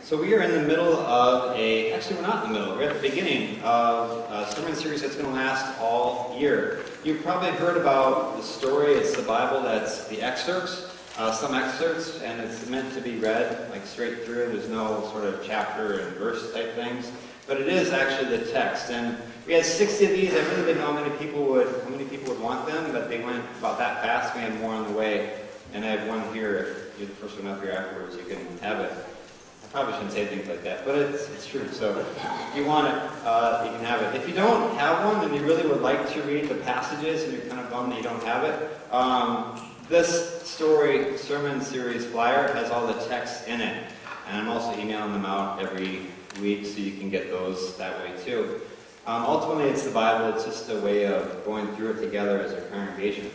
So we are in the middle of actually we're not in the middle, we're at the beginning of a sermon series that's going to last all year. You've probably heard about the story. It's the Bible that's the excerpts, some excerpts, and it's meant to be read like straight through. There's no sort of chapter and verse type things, but it is actually the text. And we had 60 of these. I really didn't know how many people would want them, but they went about that fast. We had more on the way, and I have one here. If you're the first one up here afterwards, you can have it. I probably shouldn't say things like that, but it's true. So if you want it, you can have it. If you don't have one and you really would like to read the passages and you're kind of bummed that you don't have it, this story sermon series flyer has all the text in it. And I'm also emailing them out every week so you can get those that way too. Ultimately, it's the Bible. It's just a way of going through it together as a congregation.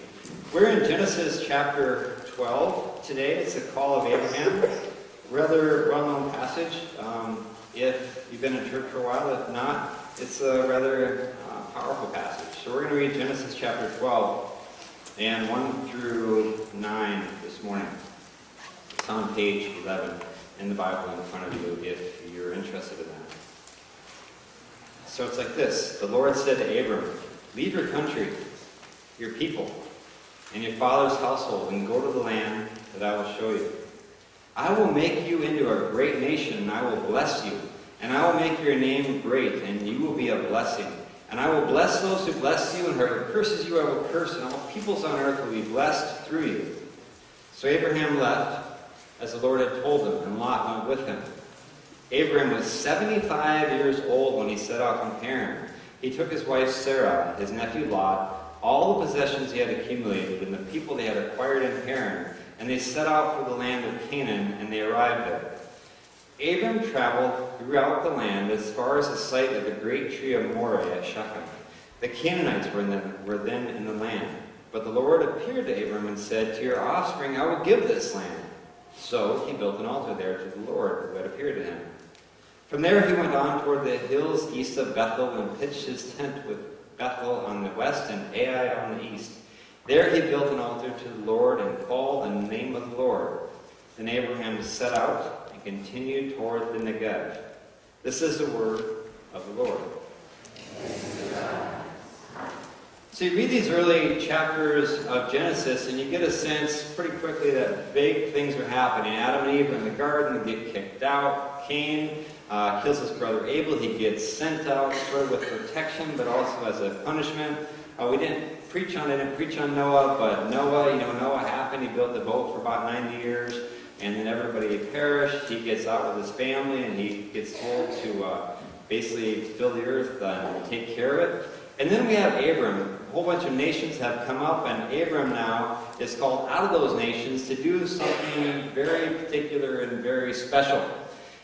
We're in Genesis chapter 12 today. It's the call of Abraham. Rather well-known passage. If you've been in church for a while, if not, it's a rather powerful passage. So we're going to read Genesis chapter 12 and 1 through 9 this morning. It's on page 11 in the Bible in front of you if you're interested in that. So it's like this. The Lord said to Abram, "Leave your country, your people, and your father's household, and go to the land that I will show you. I will make you into a great nation, and I will bless you. And I will make your name great, and you will be a blessing. And I will bless those who bless you, and whoever curses you I will curse, and all peoples on earth will be blessed through you." So Abraham left, as the Lord had told him, and Lot went with him. Abraham was 75 years old when he set out from Haran. He took his wife Sarah, his nephew Lot, all the possessions he had accumulated, and the people they had acquired in Haran, and they set out for the land of Canaan, and they arrived there. Abram traveled throughout the land as far as the site of the great tree of Moreh at Shechem. The Canaanites were then in the land. But the Lord appeared to Abram and said, "To your offspring I will give this land." So he built an altar there to the Lord who had appeared to him. From there he went on toward the hills east of Bethel and pitched his tent with Bethel on the west and Ai on the east. There he built an altar to the Lord and called on the name of the Lord. Then Abraham set out and continued toward the Negev. This is the word of the Lord. So you read these early chapters of Genesis and you get a sense pretty quickly that big things are happening. Adam and Eve are in the garden, they get kicked out. Cain kills his brother Abel. He gets sent out sort of with protection but also as a punishment. We didn't preach on Noah, but Noah happened. He built the boat for about 90 years, and then everybody perished. He gets out with his family, and he gets told to basically fill the earth and take care of it. And then we have Abram. A whole bunch of nations have come up, and Abram now is called out of those nations to do something very particular and very special.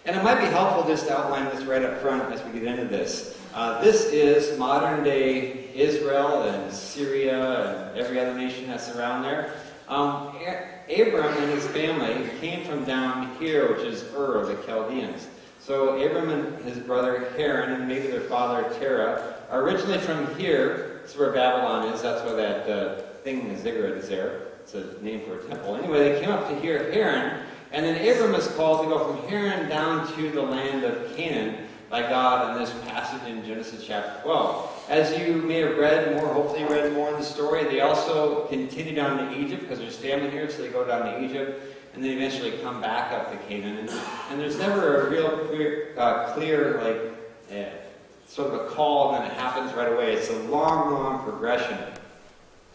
And it might be helpful just to outline this right up front as we get into this. This is modern-day Israel and Syria and every other nation that's around there. Abram and his family came from down here, which is Ur of the Chaldeans. So Abram and his brother Haran and maybe their father Terah are originally from here. This is where Babylon is. That's where that thing, the ziggurat, is there. It's a name for a temple. Anyway, they came up to here, Haran, and then Abram is called to go from Haran down to the land of Canaan by God in this passage in Genesis chapter 12. As you may have hopefully read more in the story, they also continue down to Egypt because there's famine here, so they go down to Egypt and then eventually come back up to Canaan. And there's never a real clear sort of a call and then it happens right away. It's a long, long progression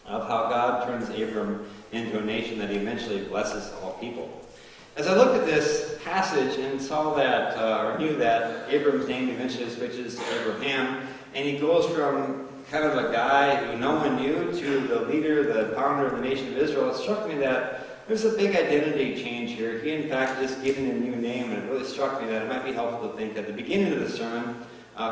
of how God turns Abram into a nation that he eventually blesses all people. As I looked at this passage and saw that, or knew that Abram's name eventually switches to Abraham, and he goes from kind of a guy who no one knew to the leader, the founder of the nation of Israel, it struck me that there's a big identity change here. He, in fact, just given a new name, and it really struck me that it might be helpful to think at the beginning of the sermon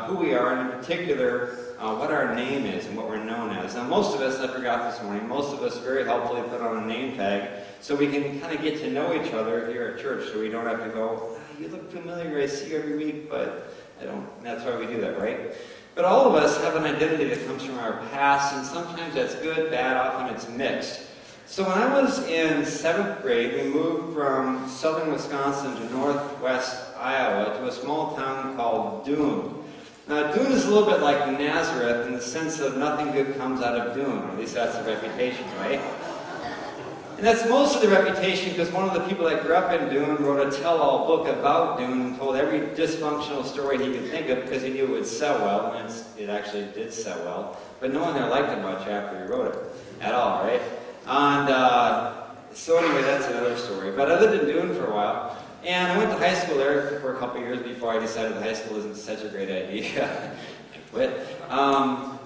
who we are, and in particular, what our name is and what we're known as. Now, most of us, I forgot this morning, most of us very helpfully put on a name tag so we can kind of get to know each other here at church so we don't have to go, "You look familiar, I see you every week," but I don't. That's why we do that, right? But all of us have an identity that comes from our past, and sometimes that's good, bad, often it's mixed. So when I was in 7th grade, we moved from southern Wisconsin to northwest Iowa, to a small town called Drunen. Now, Drunen is a little bit like Nazareth in the sense of nothing good comes out of Drunen, or at least that's the reputation, right? And that's most of the reputation because one of the people that grew up in Drunen wrote a tell-all book about Drunen and told every dysfunctional story he could think of because he knew it would sell well, and it actually did sell well. But no one there liked it much after he wrote it at all, right? And so anyway, that's another story. But I lived in Drunen for a while, and I went to high school there for a couple of years before I decided that high school isn't such a great idea. I quit.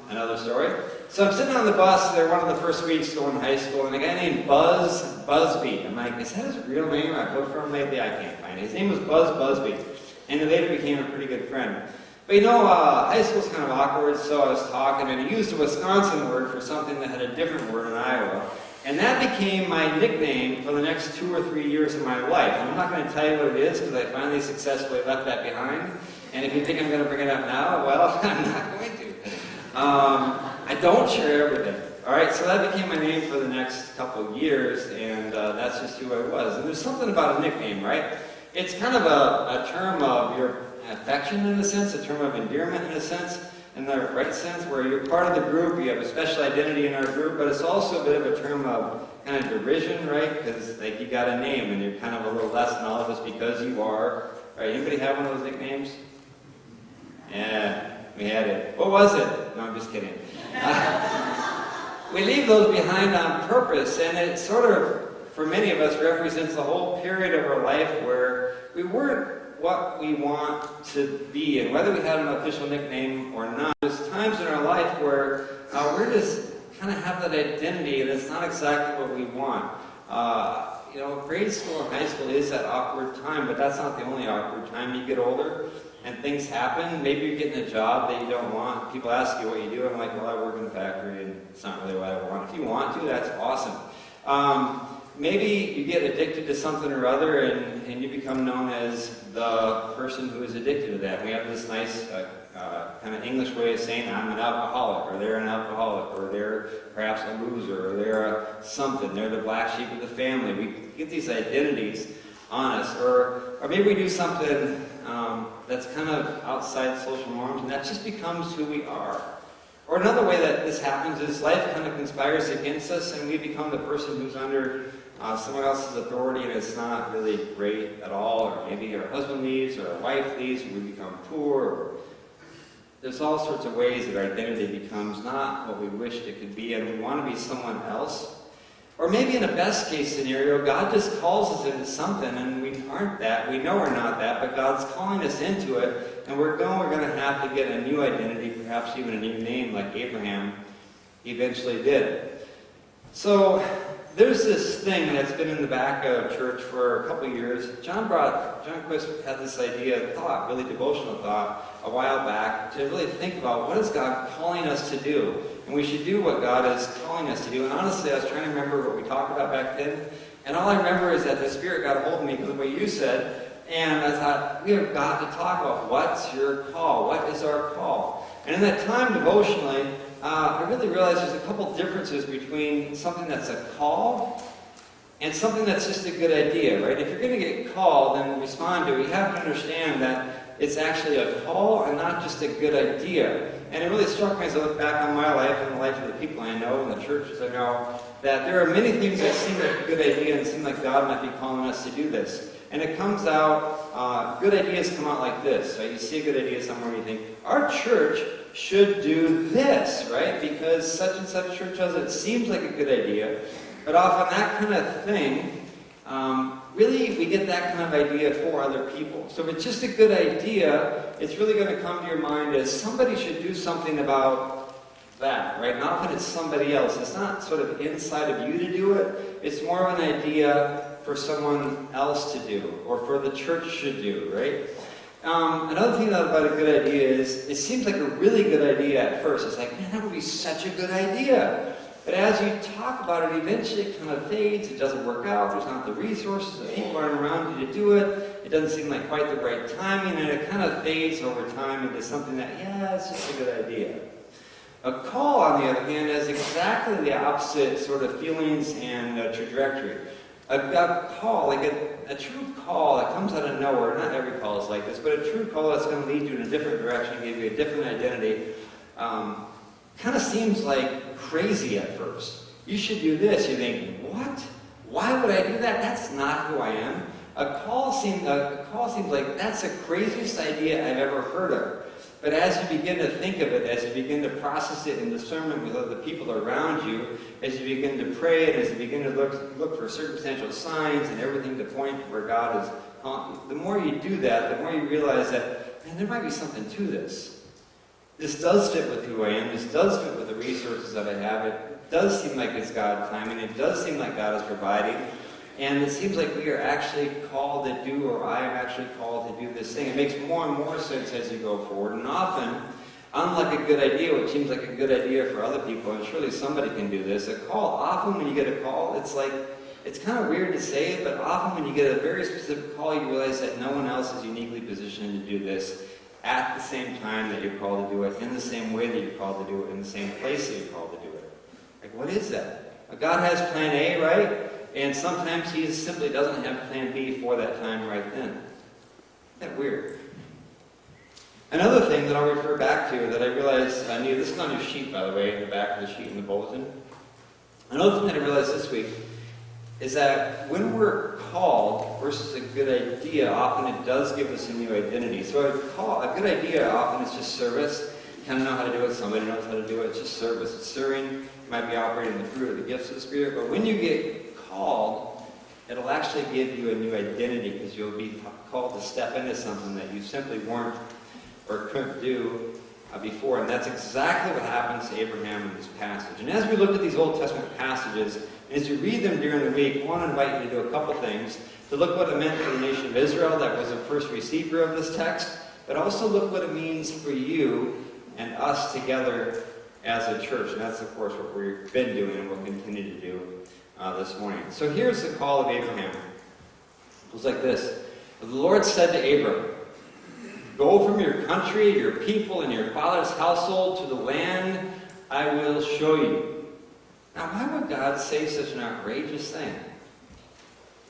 Another story. So I'm sitting on the bus there one of the first weeks going to high school, and a guy named Buzz Busby. I'm like, is that his real name? I looked for him lately, I can't find it. His name was Buzz Busby, and he later became a pretty good friend. But you know, high school's kind of awkward, so I was talking, and he used a Wisconsin word for something that had a different word in Iowa. And that became my nickname for the next 2 or 3 years of my life. And I'm not going to tell you what it is, because I finally successfully left that behind. And if you think I'm going to bring it up now, well, I'm not going to. I don't share everything. All right, so that became my name for the next couple of years, and that's just who I was. And there's something about a nickname, right? It's kind of a term of your affection in a sense, a term of endearment in a sense, in the right sense, where you're part of the group, you have a special identity in our group, but it's also a bit of a term of kind of derision, right? Because like you got a name, and you're kind of a little less than all of us because you are. Right? Anybody have one of those nicknames? Yeah, we had it. What was it? No, I'm just kidding. We leave those behind on purpose, and it sort of, for many of us, represents the whole period of our life where we weren't what we want to be, and whether we had an official nickname or not. There's times in our life where we're just kind of have that identity, and it's not exactly what we want. You know, grade school and high school is that awkward time, but that's not the only awkward time. You get older, and things happen. Maybe you're getting a job that you don't want. People ask you what you do, and I'm like, well, I work in a factory, and it's not really what I want. If you want to, that's awesome. Maybe you get addicted to something or other, and you become known as the person who is addicted to that. We have this nice kind of English way of saying, I'm an alcoholic, or they're an alcoholic, or they're perhaps a loser, or they're a something. They're the black sheep of the family. We get these identities on us, or maybe we do something that's kind of outside social norms, and that just becomes who we are. Or another way that this happens is life kind of conspires against us, and we become the person who's under someone else's authority, and it's not really great at all. Or maybe our husband leaves, or our wife leaves, and we become poor. Or there's all sorts of ways that our identity becomes not what we wished it could be, and we want to be someone else. Or maybe in a best case scenario, God just calls us into something, and we aren't that. We know we're not that, but God's calling us into it, and we're going to have to get a new identity, perhaps even a new name, like Abraham eventually did. So there's this thing that's been in the back of church for a couple of years. John Quist had this idea, thought, really devotional thought, a while back, to really think about what is God calling us to do. And we should do what God is calling us to do. And honestly, I was trying to remember what we talked about back then. And all I remember is that the Spirit got a hold of me because of what you said. And I thought, we have got to talk about what's your call? What is our call? And in that time devotionally, I really realized there's a couple differences between something that's a call and something that's just a good idea, right? If you're going to get called and respond to it, you have to understand that it's actually a call and not just a good idea. And it really struck me as I look back on my life and the life of the people I know and the churches I know, that there are many things that seem like a good idea and seem like God might be calling us to do this. And it comes out, good ideas come out like this, right? You see a good idea somewhere and you think, our church should do this, right? Because such and such church does it. It seems like a good idea. But often that kind of thing, really we get that kind of idea for other people. So if it's just a good idea, it's really going to come to your mind as somebody should do something about that, right? And often it's somebody else. It's not sort of inside of you to do it. It's more of an idea for someone else to do, or for the church should do, right? Another thing about a good idea is, it seems like a really good idea at first. It's like, man, that would be such a good idea. But as you talk about it, eventually it kind of fades, it doesn't work out, there's not the resources, the people aren't around you to do it, it doesn't seem like quite the right timing, and it kind of fades over time into something that, yeah, it's just a good idea. A call, on the other hand, has exactly the opposite sort of feelings and trajectory. A call, like a true call that comes out of nowhere. Not every call is like this, but a true call that's going to lead you in a different direction, give you a different identity, kind of seems like crazy at first. You should do this. You think, what? Why would I do that? That's not who I am. A call seems like that's the craziest idea I've ever heard of. But as you begin to think of it, as you begin to process it in discernment with other people around you, as you begin to pray, and as you begin to look for circumstantial signs and everything to point to where God is, the more you do that, the more you realize that, man, there might be something to this. This does fit with who I am. This does fit with the resources that I have. It does seem like it's God timing. It does seem like God is providing. And it seems like we are actually called to do, or I am actually called to do this thing. It makes more and more sense as you go forward. And often, unlike a good idea, which seems like a good idea for other people, and surely somebody can do this, a call, often when you get a call, it's kind of weird to say it, but often when you get a very specific call, you realize that no one else is uniquely positioned to do this at the same time that you're called to do it, in the same way that you're called to do it, in the same place that you're called to do it. Like, what is that? God has plan A, right? And sometimes he simply doesn't have plan B for that time right then. Isn't that weird? Another thing that I'll refer back to that I realized I knew, this is on your sheet, by the way, in the back of the sheet in the bulletin. Another thing that I realized this week is that when we're called versus a good idea, often it does give us a new identity. So a good idea often is just service. You kind of know how to do it. Somebody knows how to do it. It's just service. It's serving. You might be operating the fruit of the gifts of the Spirit. But when you get called, it'll actually give you a new identity because you'll be called to step into something that you simply weren't or couldn't do before. And that's exactly what happens to Abraham in this passage. And as we look at these Old Testament passages, as you read them during the week, I want to invite you to do a couple things. To look what it meant for the nation of Israel that was the first receiver of this text, but also look what it means for you and us together as a church. And that's, of course, what we've been doing and will continue to do this morning. So here's the call of Abraham. It was like this. The Lord said to Abram, "Go from your country, your people, and your father's household to the land I will show you." Now, why would God say such an outrageous thing?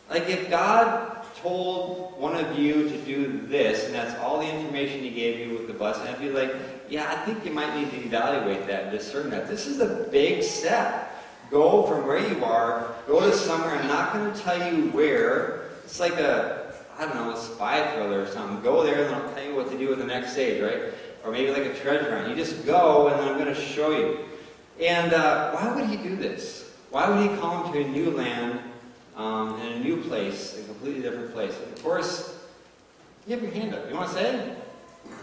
Like, if God told one of you to do this, and that's all the information he gave you with the blessing, I'd be like, yeah, I think you might need to evaluate that and discern that. This is a big step. Go from where you are, go to somewhere. I'm not going to tell you where. It's like a spy thriller or something. Go there, and I'll tell you what to do in the next stage, right? Or maybe like a treasure hunt. You just go, and then I'm going to show you. And why would he do this? Why would he call him to a new land, in a new place, a completely different place? And of course, you have your hand up. You want to say it?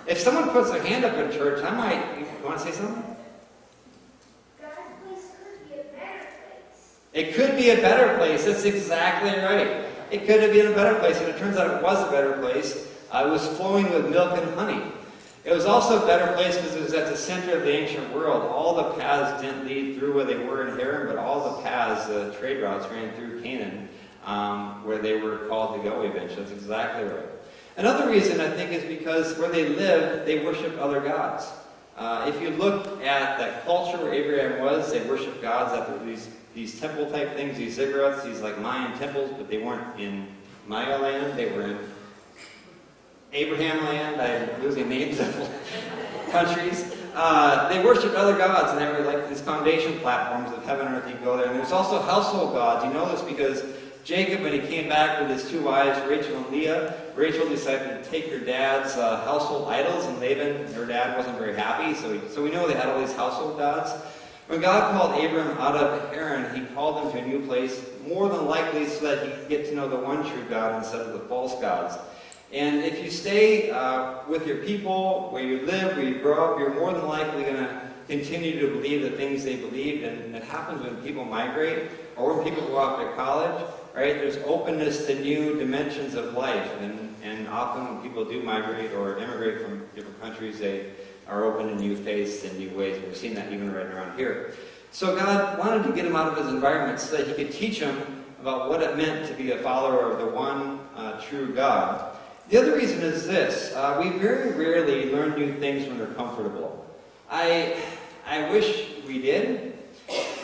If someone puts their hand up in church, I might. You want to say something? It could be a better place. That's exactly right. It could have been a better place, and it turns out it was a better place. It was flowing with milk and honey. It was also a better place because it was at the center of the ancient world. All the paths didn't lead through where they were in Haran, but all the paths, the trade routes, ran through Canaan, where they were called to go eventually. That's exactly right. Another reason, I think, is because where they lived, they worshiped other gods. If you look at that culture where Abraham was, they worshiped gods after these temple-type things, these ziggurats, these like Mayan temples, but they weren't in Maya land, they were in Abraham land. I'm losing names of countries. They worshipped other gods, and they were like these foundation platforms of heaven and earth. You go there. And there's also household gods. You know this because Jacob, when he came back with his two wives, Rachel and Leah, Rachel decided to take her dad's household idols, and Laban, her dad, wasn't very happy. So we know they had all these household gods. When God called Abram out of Haran, he called him to a new place, more than likely so that he could get to know the one true God instead of the false gods. And if you stay with your people, where you live, where you grow up, you're more than likely going to continue to believe the things they believed. And it happens when people migrate or when people go off to college, right? There's openness to new dimensions of life. And often when people do migrate or immigrate from different countries, they are open to new faiths and new ways. We've seen that even right around here. So God wanted to get him out of his environment so that he could teach him about what it meant to be a follower of the one true God. The other reason is this. We very rarely learn new things when they're comfortable. I wish we did.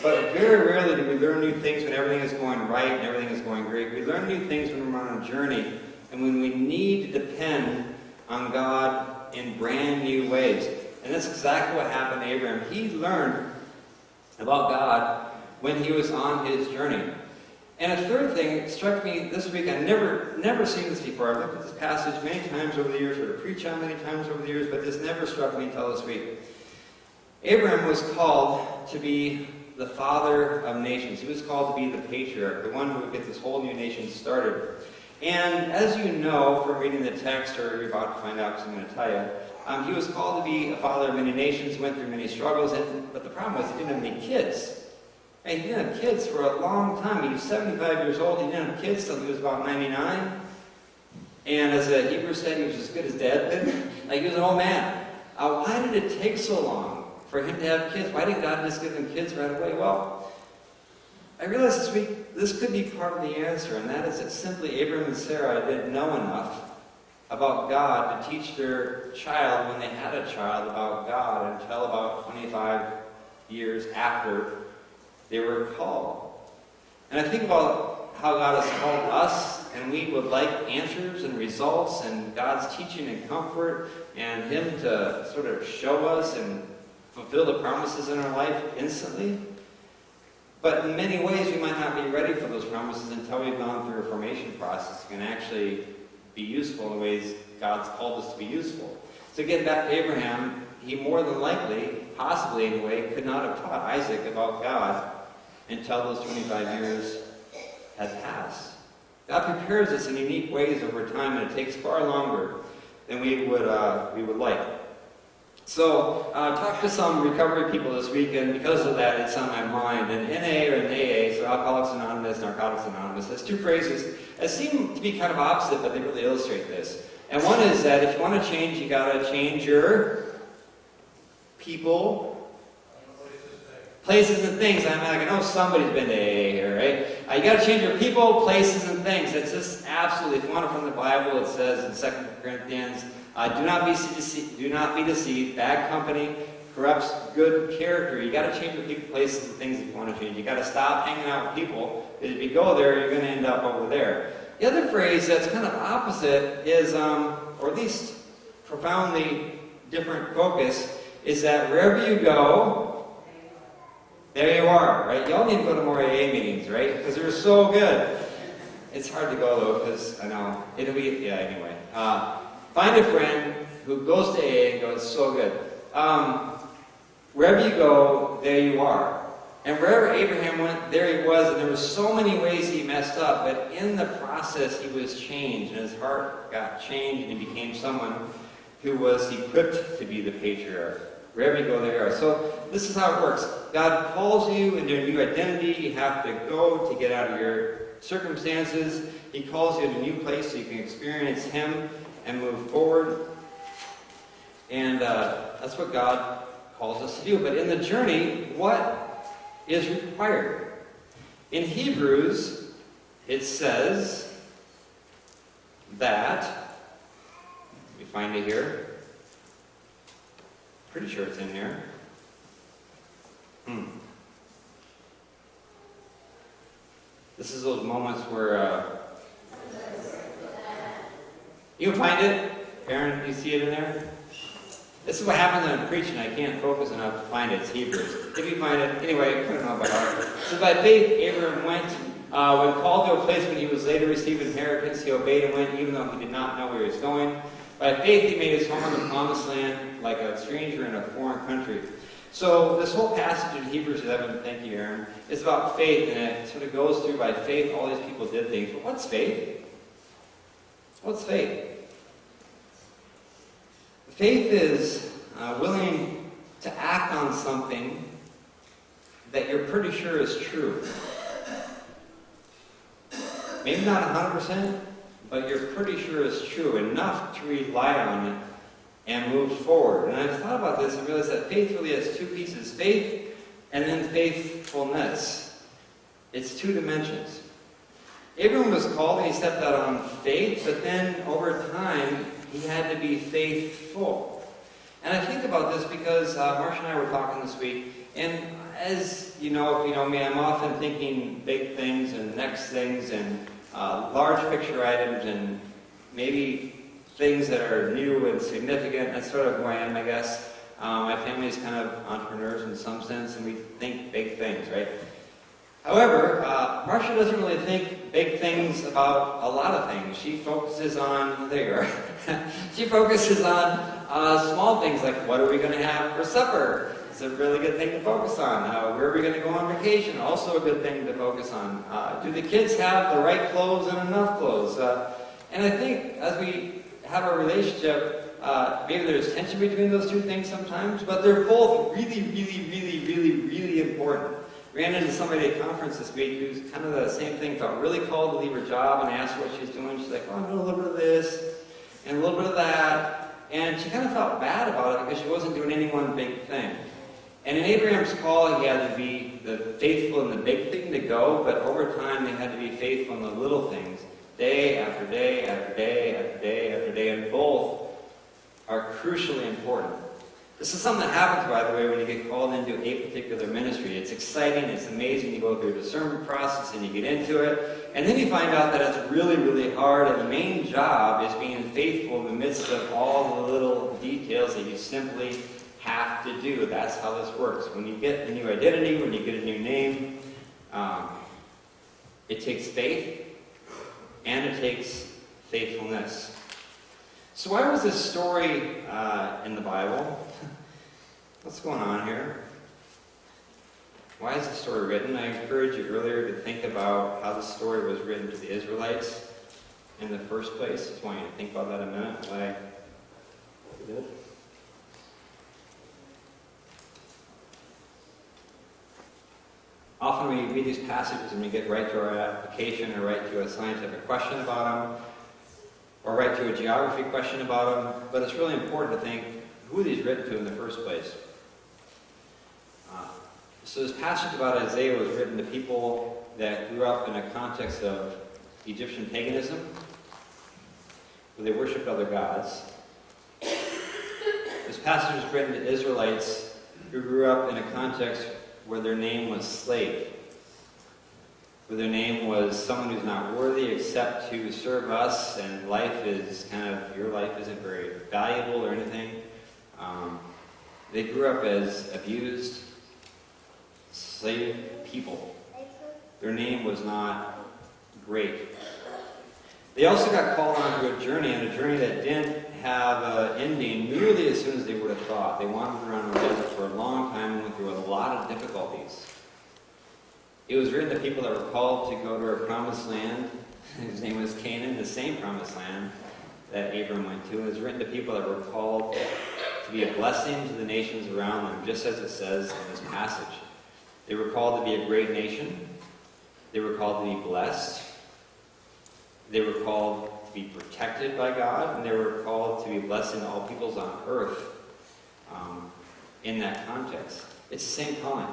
But very rarely do we learn new things when everything is going right and everything is going great. We learn new things when we're on a journey and when we need to depend on God in brand new ways. And that's exactly what happened to Abraham. He learned about God when he was on his journey. And a third thing struck me this week. I've never seen this before. I've looked at this passage many times over the years, heard it preached on many times over the years, but this never struck me until this week. Abraham was called to be the father of nations. He was called to be the patriarch, the one who would get this whole new nation started. And as you know from reading the text, or you're about to find out because I'm going to tell you, he was called to be a father of many nations, went through many struggles, but the problem was he didn't have any kids. And he didn't have kids for a long time. He was 75 years old. He didn't have kids till he was about 99. And as the Hebrew said, he was as good as dead. Like, he was an old man. Why did it take so long for him to have kids? Why didn't God just give him kids right away? Well, I realized this week this could be part of the answer, and that is that simply Abraham and Sarah didn't know enough about God to teach their child, when they had a child, about God until about 25 years after they were called. And I think about how God has called us, and we would like answers and results and God's teaching and comfort and Him to sort of show us and fulfill the promises in our life instantly. But in many ways, we might not be ready for those promises until we've gone through a formation process and can actually be useful in the ways God's called us to be useful. So getting back to Abraham, he more than likely, possibly anyway, could not have taught Isaac about God until those 25 years had passed. God prepares us in unique ways over time, and it takes far longer than we would like. So I talked to some recovery people this week, and because of that, it's on my mind. And NA, or AA, so Alcoholics Anonymous, Narcotics Anonymous, has two phrases that seem to be kind of opposite, but they really illustrate this. And one is that if you want to change, you got to change your people, places, and things. I know somebody's been to AA here, right? You got to change your people, places, and things. It's just absolutely, if you want it from the Bible, it says in 2 Corinthians, do not be deceived. Bad company corrupts good character. You got to change your people, places, and things if you want to change. You got to stop hanging out with people. If you go there, you're going to end up over there. The other phrase that's kind of opposite is, or at least profoundly different focus, is that wherever you go, there you are, right? Y'all need to go to more AA meetings, right? Because they're so good. It's hard to go, though, because I know it'll be, anyway. Find a friend who goes to AA and goes, so good. Wherever you go, there you are. And wherever Abraham went, there he was, and there were so many ways he messed up, but in the process he was changed, and his heart got changed, and he became someone who was equipped to be the patriarch. Wherever you go, there you are. So this is how it works. God calls you into a new identity. You have to go to get out of your circumstances. He calls you to a new place so you can experience Him and move forward. And that's what God calls us to do. But in the journey, what is required? In Hebrews, it says that, let me find it here. Pretty sure it's in here. This is those moments where you can find it. Aaron, you see it in there? This is what happens when I'm preaching. I can't focus enough to find it. It's Hebrews. If you find it, anyway, put it on by heart. So by faith, Abraham went. When called to a place when he was later received inheritance, he obeyed and went, even though he did not know where he was going. By faith, he made his home in the promised land, like a stranger in a foreign country. So this whole passage in Hebrews 11, thank you, Aaron, is about faith, and it sort of goes through by faith all these people did things. But what's faith? What's faith? Faith is willing to act on something that you're pretty sure is true. Maybe not 100%, but you're pretty sure is true, enough to rely on it and move forward. And I've thought about this and realized that faith really has two pieces, faith and then faithfulness. It's two dimensions. Abraham was called and he stepped out on faith, but then over time, he had to be faithful. And I think about this because Marcia and I were talking this week, and as you know, if you know me, I'm often thinking big things and next things and large picture items and maybe things that are new and significant. That's sort of who I am, I guess. My family is kind of entrepreneurs in some sense, and we think big things, right? However, Marcia doesn't really think big things about a lot of things. She focuses on, there you are. She focuses on small things like, what are we going to have for supper? It's a really good thing to focus on. Where are we going to go on vacation? Also a good thing to focus on. Do the kids have the right clothes and enough clothes? And I think as we have a relationship, maybe there's tension between those two things sometimes, but they're both really, really, really, really, really important. Ran into somebody at a conference this week who's kind of the same thing, felt really called to leave her job, and I asked her what she's doing. She's like, oh, I'm doing a little bit of this and a little bit of that. And she kind of felt bad about it because she wasn't doing any one big thing. And in Abraham's call, he had to be the faithful in the big thing to go, but over time they had to be faithful in the little things, day after day after day after day after day, and both are crucially important. This is something that happens, by the way, when you get called into a particular ministry. It's exciting, it's amazing, you go through a discernment process and you get into it, and then you find out that it's really, really hard, and the main job is being faithful in the midst of all the little details that you simply have to do. That's how this works. When you get a new identity, when you get a new name, it takes faith and it takes faithfulness. So why was this story in the Bible? What's going on here? Why is the story written? I encouraged you earlier to think about how the story was written to the Israelites in the first place. I just want you to think about that a minute. Why I did. Often we read these passages and we get right to our application or right to a scientific question about them, or right to a geography question about them, but it's really important to think who these written to in the first place. So this passage about Isaiah was written to people that grew up in a context of Egyptian paganism, where they worshipped other gods. This passage was written to Israelites who grew up in a context where their name was slave, where their name was someone who's not worthy except to serve us, and life is kind of, your life isn't very valuable or anything. They grew up as abused, slave people. Their name was not great. They also got called onto a journey, and a journey that didn't have an ending nearly as soon as they would have thought. They wandered around the desert for a long time and went through a lot of difficulties. It was written to people that were called to go to a promised land. His name was Canaan, the same promised land that Abram went to. It was written to people that were called to be a blessing to the nations around them, just as it says in this passage. They were called to be a great nation. They were called to be blessed. They were called to be protected by God, and they were called to be blessing all peoples on earth in that context. It's the same calling.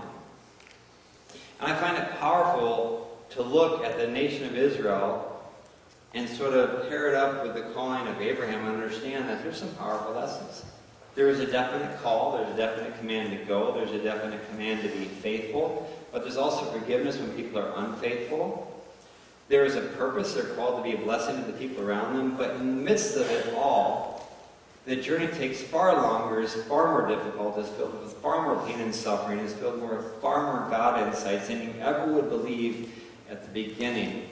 And I find it powerful to look at the nation of Israel and sort of pair it up with the calling of Abraham and understand that there's some powerful lessons. There is a definite call, there's a definite command to go, there's a definite command to be faithful, but there's also forgiveness when people are unfaithful. There is a purpose, they're called to be a blessing to the people around them, but in the midst of it all, the journey takes far longer, is far more difficult, is filled with far more pain and suffering, is filled with far more God insights than you ever would believe at the beginning.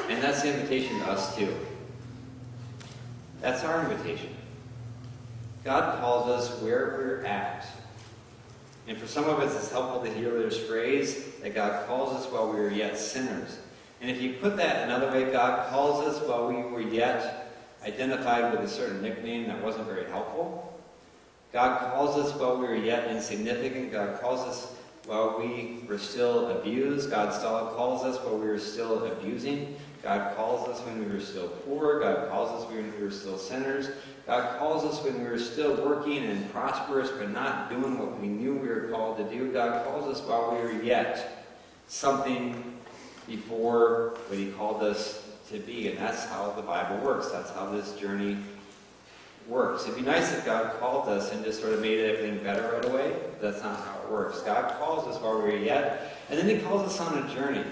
And that's the invitation to us too. That's our invitation. God calls us where we're at. And for some of us, it's helpful to hear this phrase that God calls us while we were yet sinners. And if you put that another way, God calls us while we were yet identified with a certain nickname that wasn't very helpful. God calls us while we were yet insignificant. God calls us while we were still abused. God still calls us while we were still abusing. God calls us when we were still poor. God calls us when we were still sinners. God calls us when we were still working and prosperous but not doing what we knew we were called to do. God calls us while we were yet something before what He called us to be. And that's how the Bible works. That's how this journey works. It'd be nice if God called us and just sort of made everything better right away. That's not how it works. God calls us while we're yet, and then he calls us on a journey.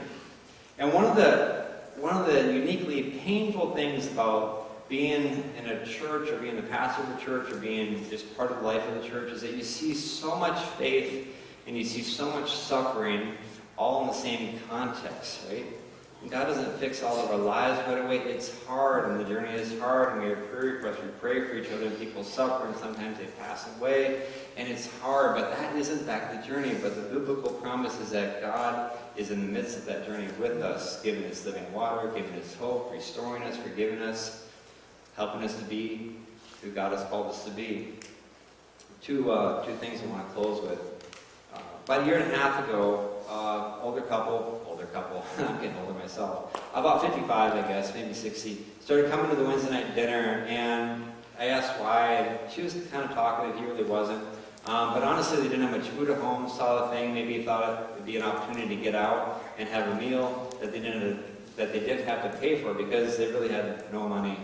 And one of the uniquely painful things about being in a church or being the pastor of a church or being just part of the life of the church is that you see so much faith and you see so much suffering all in the same context, right? And God doesn't fix all of our lives right away. It's hard, and the journey is hard, and we have prayer requests. We pray for each other, and people suffer, and sometimes they pass away, and it's hard, but that isn't back the journey. But the biblical promise is that God is in the midst of that journey with us, giving us living water, giving us hope, restoring us, forgiving us, helping us to be who God has called us to be. Two things I want to close with. About a year and a half ago, older couple, I'm getting older myself, about 55 I guess, maybe 60, started coming to the Wednesday night dinner, and I asked why, and she was kind of talkative, he really wasn't. But honestly, they didn't have much food at home, saw the thing, maybe thought it would be an opportunity to get out and have a meal that they didn't have to pay for because they really had no money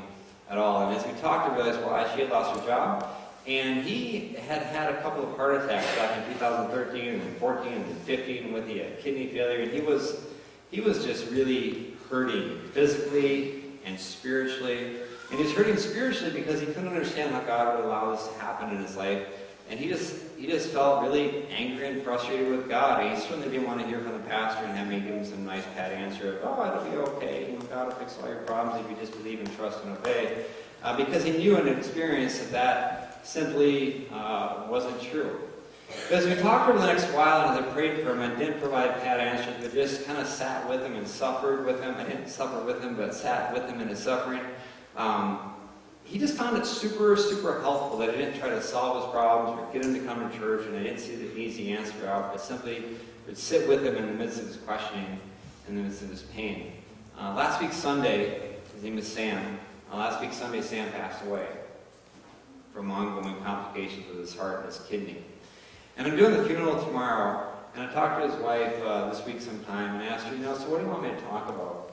at all. And as we talked, I realized why. She had lost her job, and he had had a couple of heart attacks back in 2013 and 14 and 15 with the kidney failure, and he was just really hurting physically and spiritually. And he was hurting spiritually because he couldn't understand how God would allow this to happen in his life. And he just felt really angry and frustrated with God. And he certainly didn't want to hear from the pastor and have me give him some nice pat answer of, oh, it'll be okay. You know, God will fix all your problems if you just believe and trust and obey. Because he knew and experienced that simply wasn't true. But as we talked over the next while, and as I prayed for him, I didn't provide pat answers, but just kind of sat with him and suffered with him. I didn't suffer with him, but sat with him in his suffering. He just found it super, super helpful that I didn't try to solve his problems or get him to come to church, and I didn't see the easy answer out, but simply would sit with him in the midst of his questioning, in the midst of his pain. Last week Sunday, his name is Sam. Last week Sunday, Sam passed away from ongoing complications with his heart and his kidney. And I'm doing the funeral tomorrow, and I talked to his wife this week sometime and asked her, so what do you want me to talk about?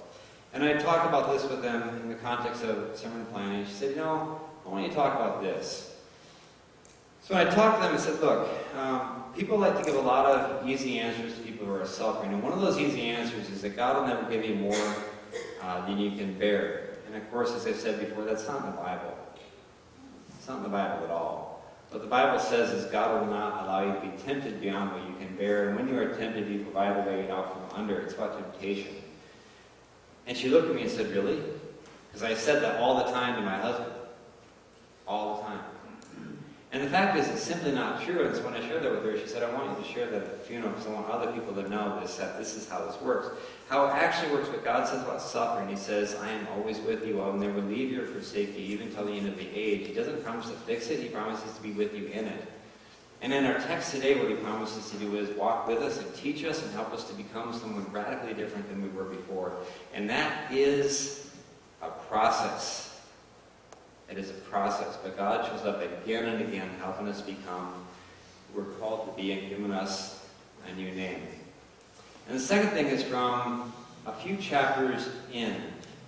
And I talked about this with them in the context of sermon planning. She said, I want you to talk about this. So when I talked to them, I said, look, people like to give a lot of easy answers to people who are suffering. And one of those easy answers is that God will never give you more than you can bear. And of course, as I've said before, that's not in the Bible. It's not in the Bible at all. What the Bible says is God will not allow you to be tempted beyond what you can bear. And when you are tempted, you provide a way out from under. It's about temptation. And she looked at me and said, really? Because I said that all the time to my husband. All the time. And the fact is, it's simply not true. And so when I shared that with her, she said, I want you to share that at the funeral because I want other people to know this, that this is how this works. How it actually works, what God says about suffering. He says, I am always with you. I will never leave you or forsake you, even till the end of the age. He doesn't promise to fix it. He promises to be with you in it. And in our text today, what he promises to do is walk with us and teach us and help us to become someone radically different than we were before. And that is a process. It is a process, but God shows up again and again, helping us become who we're called to be and giving us a new name. And the second thing is from a few chapters in.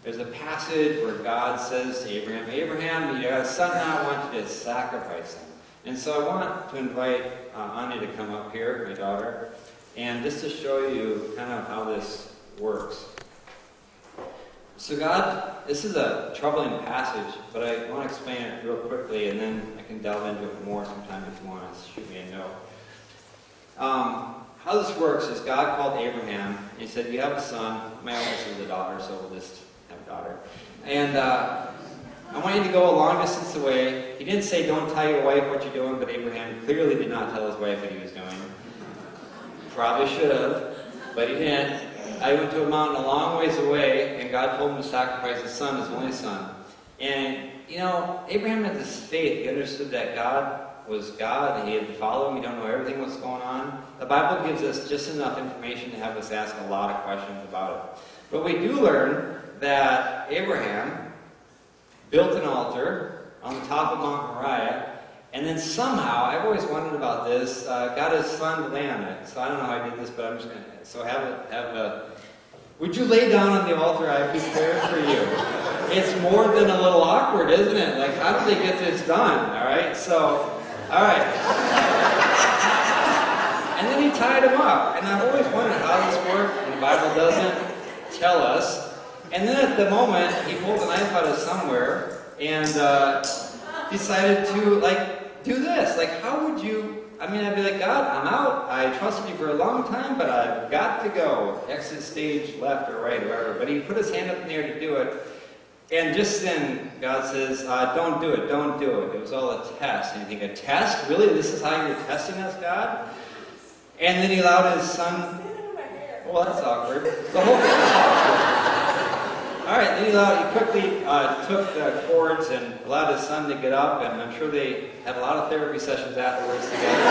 There's a passage where God says to Abraham, Abraham, you got a son now, I want you to sacrifice him. And so I want to invite Anya to come up here, my daughter, and just to show you kind of how this works. So God, this is a troubling passage, but I want to explain it real quickly, and then I can delve into it more sometime if you want to shoot me a note. How this works is God called Abraham, and he said, you have a son. My oldest is a daughter, so we'll just have a daughter. And I want you to go a long distance away. He didn't say, don't tell your wife what you're doing, but Abraham clearly did not tell his wife what he was doing. Probably should have, but he didn't. I went to a mountain a long ways away, and God told him to sacrifice his son, his only son. And, Abraham had this faith. He understood that God was God, and he had to follow him. We don't know everything what's going on. The Bible gives us just enough information to have us ask a lot of questions about it. But we do learn that Abraham built an altar on the top of Mount Moriah, and then somehow, I've always wondered about this, got his son to lay on it. So I don't know how I did this, but I'm just going to, would you lay down on the altar I prepared for you? it's more than a little awkward, isn't it? Like, how do they get this done? All right, so, all right. And then he tied him up. And I've always wondered how this worked, and the Bible doesn't tell us. And then at the moment, he pulled a knife out of somewhere and decided to, do this. How would you... I'd be like, God, I'm out. I trusted you for a long time, but I've got to go. Exit stage left or right, wherever. But he put his hand up in the air to do it. And just then, God says, don't do it, don't do it. It was all a test. And you think, a test? Really? This is how you're testing us, God? And then he allowed his son... Well, that's awkward. The whole thing is awkward. All right, then he quickly took the cords and allowed his son to get up, and I'm sure they had a lot of therapy sessions afterwards together.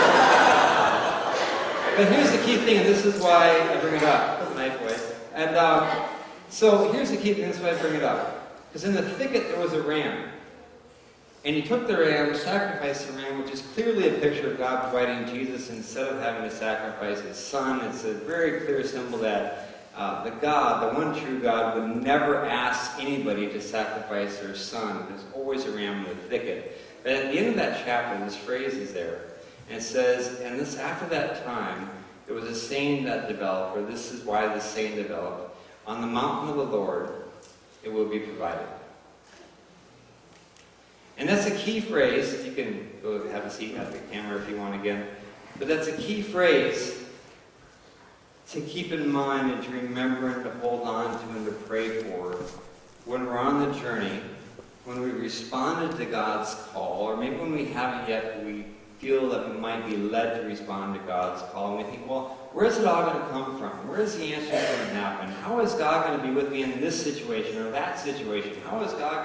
But here's the key thing, and this is why I bring it up. Put the knife away. And so here's the key thing, this is why I bring it up. Because in the thicket there was a ram. And he took the ram, sacrificed the ram, which is clearly a picture of God providing Jesus instead of having to sacrifice his son. It's a very clear symbol that the one true God, would never ask anybody to sacrifice their son. There's always a ram in the thicket. But at the end of that chapter, this phrase is there. And it says, and this after that time, there was a saying that developed, or this is why this saying developed, on the mountain of the Lord, it will be provided. And that's a key phrase. You can go have a seat at the camera if you want again. But that's a key phrase to keep in mind and to remember and to hold on to and to pray for when we're on the journey, when we responded to God's call, or maybe when we haven't yet, but we feel that we might be led to respond to God's call, and we think, well, where's it all going to come from? Where is the answer going to happen? How is God going to be with me in this situation or that situation? How is God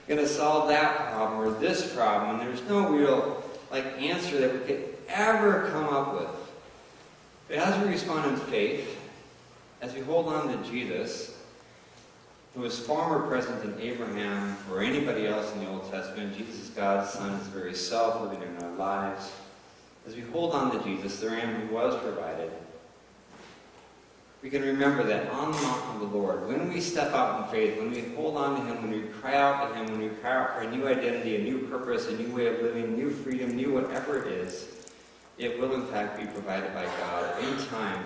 going to solve that problem or this problem? And there's no real answer that we could ever come up with. But as we respond in faith, as we hold on to Jesus, who is far more present than Abraham or anybody else in the Old Testament, Jesus is God's Son, His very self living in our lives. As we hold on to Jesus, the Ram who was provided, we can remember that on the mountain of the Lord, when we step out in faith, when we hold on to Him, when we cry out to Him, when we cry out for a new identity, a new purpose, a new way of living, new freedom, new whatever it is, it will in fact be provided by God in time,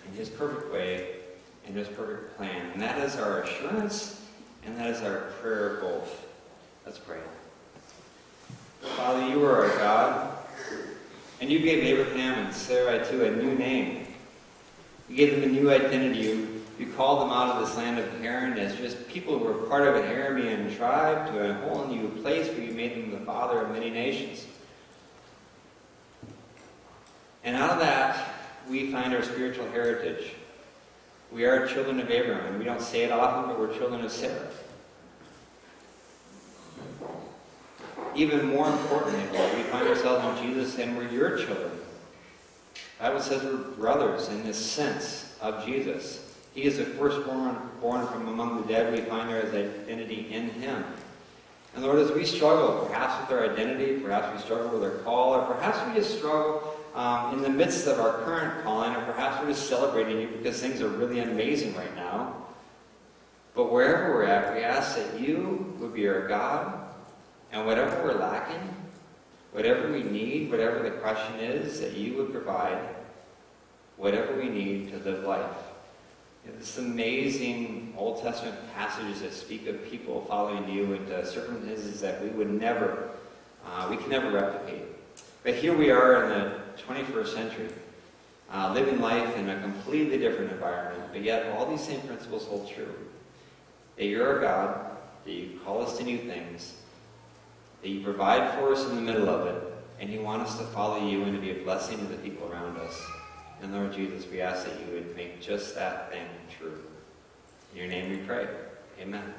in His perfect way, in His perfect plan. And that is our assurance, and that is our prayer both. Let's pray. Father, you are our God, and you gave Abraham and Sarai too a new name. You gave them a new identity. You called them out of this land of Haran as just people who were part of an Aramean tribe to a whole new place where you made them the father of many nations. And out of that, we find our spiritual heritage. We are children of Abraham, and we don't say it often, but we're children of Sarah. Even more importantly, Lord, we find ourselves in Jesus, and we're your children. The Bible says we're brothers in this sense of Jesus. He is the firstborn born from among the dead. We find our identity in Him. And Lord, as we struggle, perhaps with our identity, perhaps we struggle with our call, or perhaps we just struggle in the midst of our current calling, or perhaps we're just celebrating you because things are really amazing right now. But wherever we're at, we ask that you would be our God, and whatever we're lacking, whatever we need, whatever the question is, that you would provide whatever we need to live life. This amazing Old Testament passages that speak of people following you into circumstances that we can never replicate. But here we are in the 21st century, living life in a completely different environment, but yet all these same principles hold true. That you're a God, that you call us to new things, that you provide for us in the middle of it, and you want us to follow you and to be a blessing to the people around us. And Lord Jesus, we ask that you would make just that thing true. In your name we pray. Amen.